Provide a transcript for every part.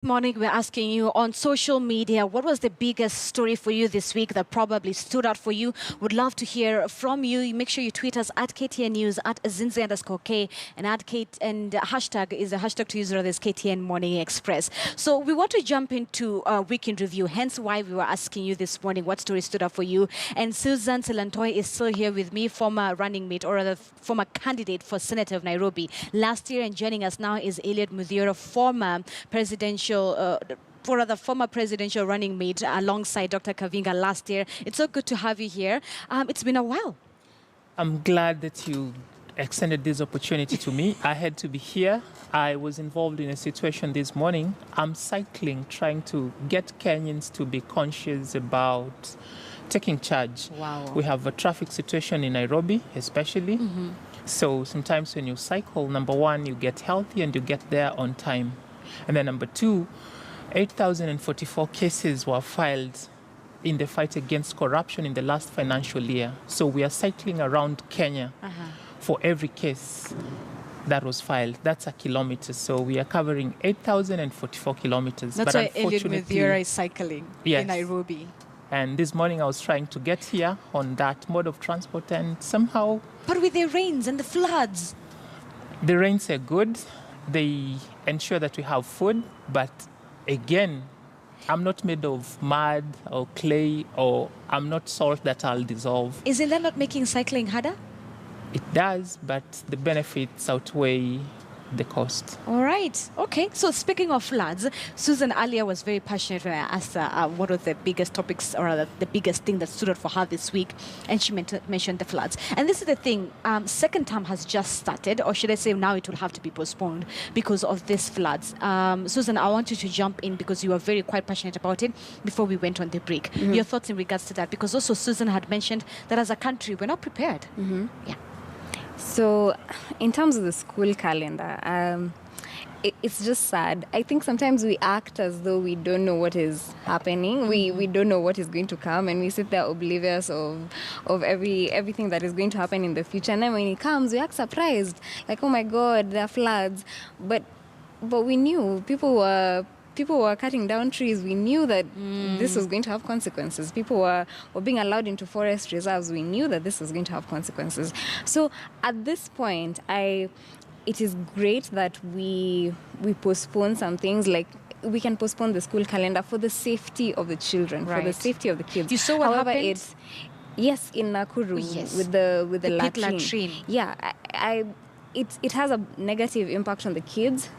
Morning, we're asking you on social media, what was the biggest story for you this week that probably stood out for you? Would love to hear from you. Make sure you tweet us at KTN News, at Zinzi_K, and at Kate, and hashtag is the hashtag to use, this KTN Morning Express. So we want to jump into week in review, hence why we were asking you this morning what story stood out for you. And Susan Selantoy is still here with me, former running mate, or rather former candidate for Senator of Nairobi last year, and joining us now is Elliot Muthiora, former former presidential running mate alongside Dr. Kavinga last year. It's so good to have you here. It's been a while. I'm glad that you extended this opportunity to me. I had to be here. I was involved in a situation this morning. I'm cycling, trying to get Kenyans to be conscious about taking charge. Wow. We have a traffic situation in Nairobi, especially. So sometimes when you cycle, number one, you get healthy and you get there on time. And then number two, 8,044 cases were filed in the fight against corruption in the last financial year. So we are cycling around Kenya for every case that was filed. That's a kilometer. So we are covering 8,044 kilometers. That's why Elliot Muthiora is cycling in Nairobi. And this morning I was trying to get here on that mode of transport, and somehow... But with the rains and the floods? The rains are good. They ensure that we have food, but again, I'm not made of mud or clay, or I'm not salt that I'll dissolve. Isn't that not making cycling harder? It does, but the benefits outweigh the cost. All right. Okay. So speaking of floods, Susan earlier was very passionate when I asked her what were the biggest topics, or the biggest thing that stood out for her this week, and she mentioned the floods. And this is the thing, second term has just started, or should I say now it will have to be postponed because of these floods. Susan, I want you to jump in because you were very quite passionate about it before we went on the break. Your thoughts in regards to that, because also Susan had mentioned that as a country we're not prepared. Yeah. So, in terms of the school calendar, it's just sad. I think sometimes we act as though we don't know what is happening. We don't know what is going to come, and we sit there oblivious of everything that is going to happen in the future. And then when it comes, we act surprised, like, oh my God, there are floods. But we knew people were cutting down trees. We knew that this was going to have consequences. People were being allowed into forest reserves. We knew that this was going to have consequences. So at this point, it is great that we postpone some things, like we can postpone the school calendar for the safety of the children, for the safety of the kids. You saw what happened? Yes, in Nakuru, with the latrine. Yeah, it has a negative impact on the kids.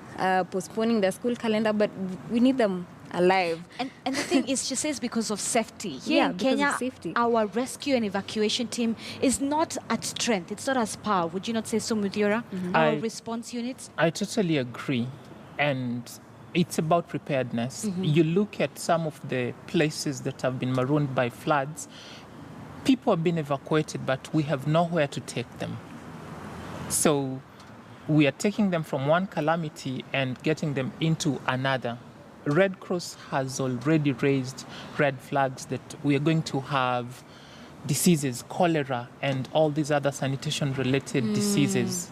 Postponing the school calendar, but we need them alive. And the thing is, she says because of safety. Here in Kenya, our rescue and evacuation team is not at strength. It's not as power. Would you not say so, Muthiora? Our response units? I totally agree. And it's about preparedness. You look at some of the places that have been marooned by floods. People have been evacuated, but we have nowhere to take them. So we are taking them from one calamity and getting them into another. Red Cross has already raised red flags that we are going to have diseases, cholera, and all these other sanitation-related diseases.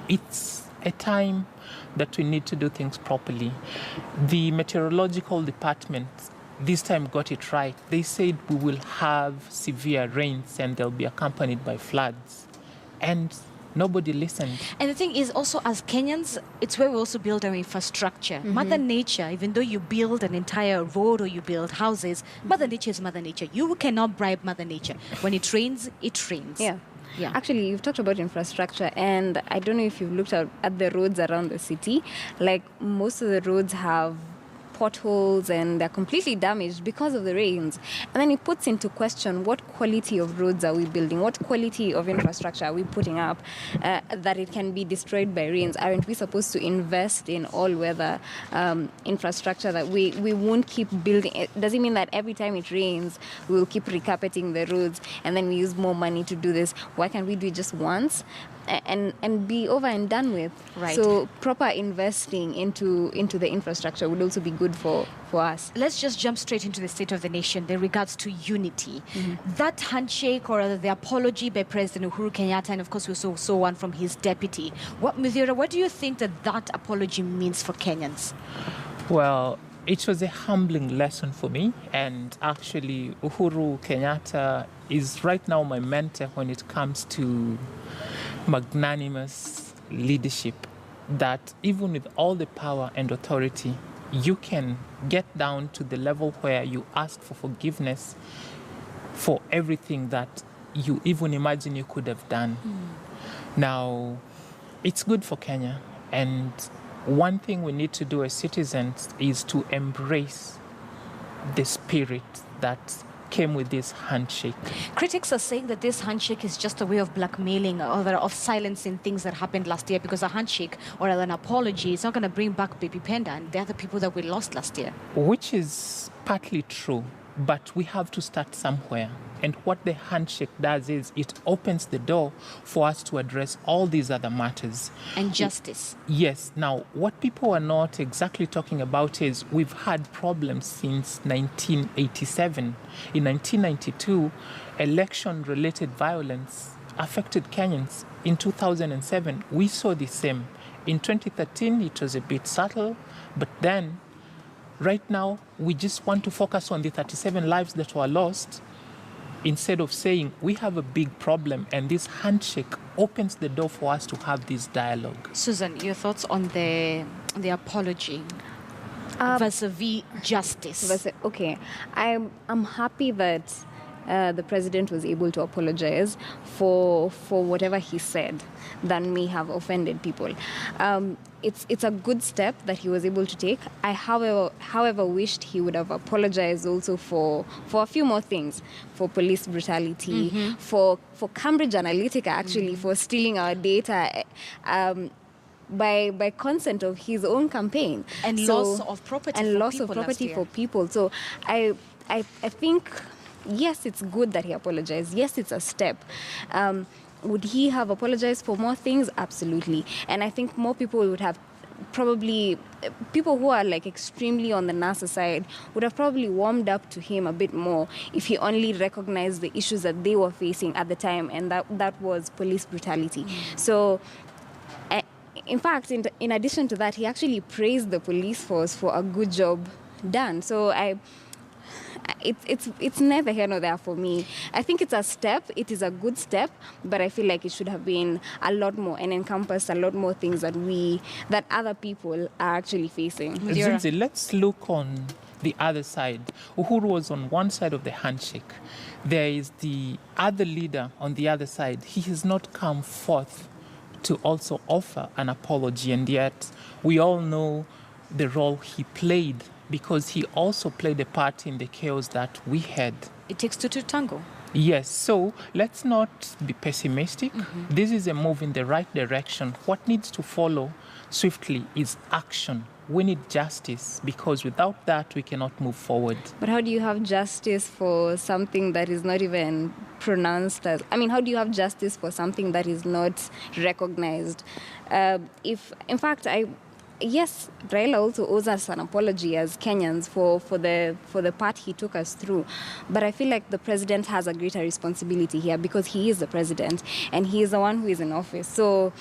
It's a time that we need to do things properly. The meteorological department this time got it right. They said we will have severe rains and they'll be accompanied by floods. And nobody listened. And the thing is also, as Kenyans, it's where we also build our infrastructure. Mother Nature, even though you build an entire road or you build houses, Mother Nature is Mother Nature. You cannot bribe Mother Nature. When it rains, it rains. Yeah. Actually, you've talked about infrastructure, and I don't know if you've looked at the roads around the city. Like, most of the roads have potholes and they're completely damaged because of the rains. And then it puts into question, what quality of roads are we building? What quality of infrastructure are we putting up that it can be destroyed by rains? Aren't we supposed to invest in all-weather infrastructure that we won't keep building? Does it mean that every time it rains, we will keep recarpeting the roads and then we use more money to do this? Why can't we do it just once and be over and done with? Right. So proper investing into the infrastructure would also be good for us. Let's just jump straight into the State of the Nation in regards to unity. That handshake, or rather the apology by President Uhuru Kenyatta, and of course we also saw one from his deputy. Muthiora, what do you think that apology means for Kenyans? Well, it was a humbling lesson for me, and actually Uhuru Kenyatta is right now my mentor when it comes to magnanimous leadership, that even with all the power and authority, you can get down to the level where you ask for forgiveness for everything that you even imagine you could have done. Now, it's good for Kenya, and one thing we need to do as citizens is to embrace the spirit that came with this handshake. Critics are saying that this handshake is just a way of blackmailing or of silencing things that happened last year, because a handshake or an apology is not going to bring back Baby Penda and the other people that we lost last year. Which is partly true, but we have to start somewhere. And what the handshake does is it opens the door for us to address all these other matters. And justice. Yes. Now, what people are not exactly talking about is we've had problems since 1987. In 1992, election-related violence affected Kenyans. In 2007, we saw the same. In 2013, it was a bit subtle, but then right now, we just want to focus on the 37 lives that were lost instead of saying we have a big problem, and this handshake opens the door for us to have this dialogue. Susan, your thoughts on the apology vis-a-vis justice? Okay, I'm happy that the president was able to apologize for whatever he said that may have offended people. It's a good step that he was able to take. I, however, wished he would have apologized also for a few more things, for police brutality, for Cambridge Analytica actually, for stealing our data. By consent of his own campaign, and loss of property for people. So I think, yes, it's good that he apologized. Yes, it's a step. Would he have apologized for more things? Absolutely. And I think more people would have probably, people who are like extremely on the NASA side would have probably warmed up to him a bit more if he only recognized the issues that they were facing at the time, and that was police brutality. So in fact, in addition to that, he actually praised the police force for a good job done. So it's neither here nor there for me. I think it's a step. It is a good step, but I feel like it should have been a lot more and encompassed a lot more things that other people are actually facing. Zinzi, let's look on the other side. Uhuru was on one side of the handshake. There is the other leader on the other side. He has not come forth to also offer an apology, and yet we all know the role he played, because he also played a part in the chaos that we had. It takes two to tango. Yes, so let's not be pessimistic. This is a move in the right direction. What needs to follow swiftly is action. We need justice, because without that, we cannot move forward. But how do you have justice for something that is not even pronounced as... I mean, how do you have justice for something that is not recognized? In fact, yes, Raila also owes us an apology as Kenyans for the part he took us through. But I feel like the president has a greater responsibility here, because he is the president and he is the one who is in office. So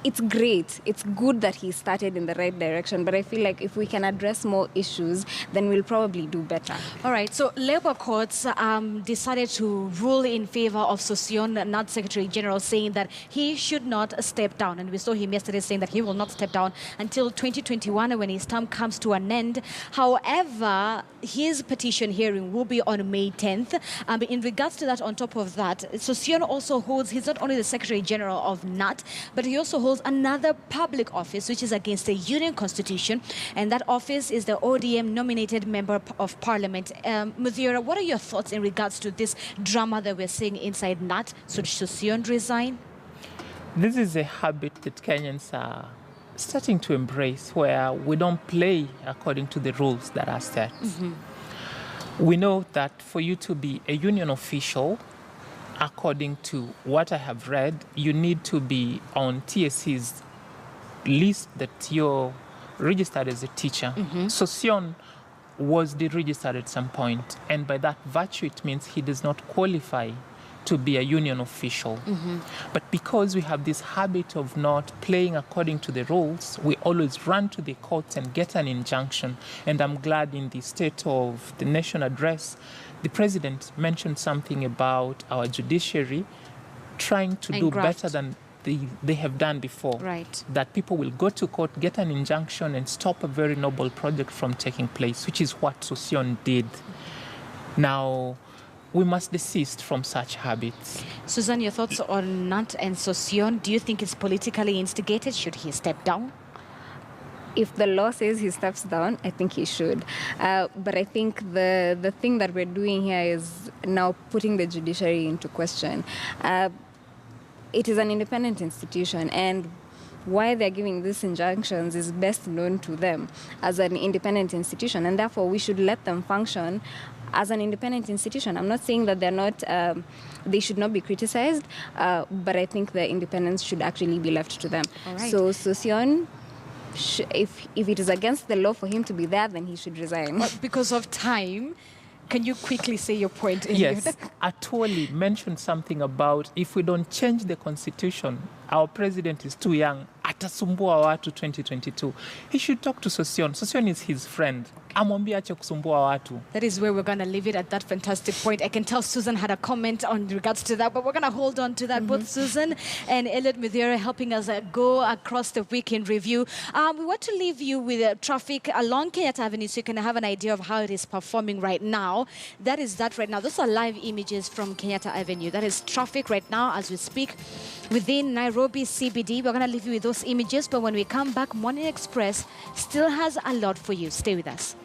it's great. It's good that he started in the right direction, but I feel like if we can address more issues, then we'll probably do better. All right, so Labour courts decided to rule in favor of Sosion, not Secretary General, saying that he should not step down. And we saw him yesterday saying that he will not step down until 2021 when his term comes to an end. However, his petition hearing will be on May 10th. In regards to that, on top of that, Sosion also holds, he's not only the Secretary General of NAT, but he also holds another public office which is against the Union Constitution, and that office is the ODM nominated Member of Parliament. Muthiora, what are your thoughts in regards to this drama that we're seeing inside NAT? Should Sosion resign? This is a habit that Kenyans are starting to embrace, where we don't play according to the rules that are set. We know that for you to be a union official, according to what I have read, you need to be on TSC's list that you're registered as a teacher. Sosion was deregistered at some point, and by that virtue, it means he does not qualify to be a union official. But because we have this habit of not playing according to the rules, we always run to the courts and get an injunction. And I'm glad in the State of the Nation address, the president mentioned something about our judiciary trying to do better than they have done before. Right. That people will go to court, get an injunction, and stop a very noble project from taking place, which is what Sosion did. Now, we must desist from such habits. Susan, your thoughts on Nat and Sosion? Do you think it's politically instigated? Should he step down? If the law says he steps down, I think he should. But I think the thing that we're doing here is now putting the judiciary into question. It is an independent institution, and why they're giving these injunctions is best known to them as an independent institution, and therefore we should let them function as an independent institution. I'm not saying that they're not, they should not be criticized, but I think the independence should actually be left to them. All right. So Sosion, if it is against the law for him to be there, then he should resign. Well, because of time, can you quickly say your point? Yes, Atwoli mentioned something about if we don't change the constitution, our president is too young. Atasumbua watu 2022. He should talk to Sosion. Sosion is his friend. Amwambie ache kusumbua watu. That is where we're going to leave it at that fantastic point. I can tell Susan had a comment on regards to that, but we're going to hold on to that. Both Susan and Elliot Muthiora helping us go across the week in review. We want to leave you with traffic along Kenyatta Avenue so you can have an idea of how it is performing right now. That is that right now. Those are live images from Kenyatta Avenue. That is traffic right now as we speak within Nairobi CBD. We're going to leave you with those images, but when we come back, Morning Express still has a lot for you. Stay with us.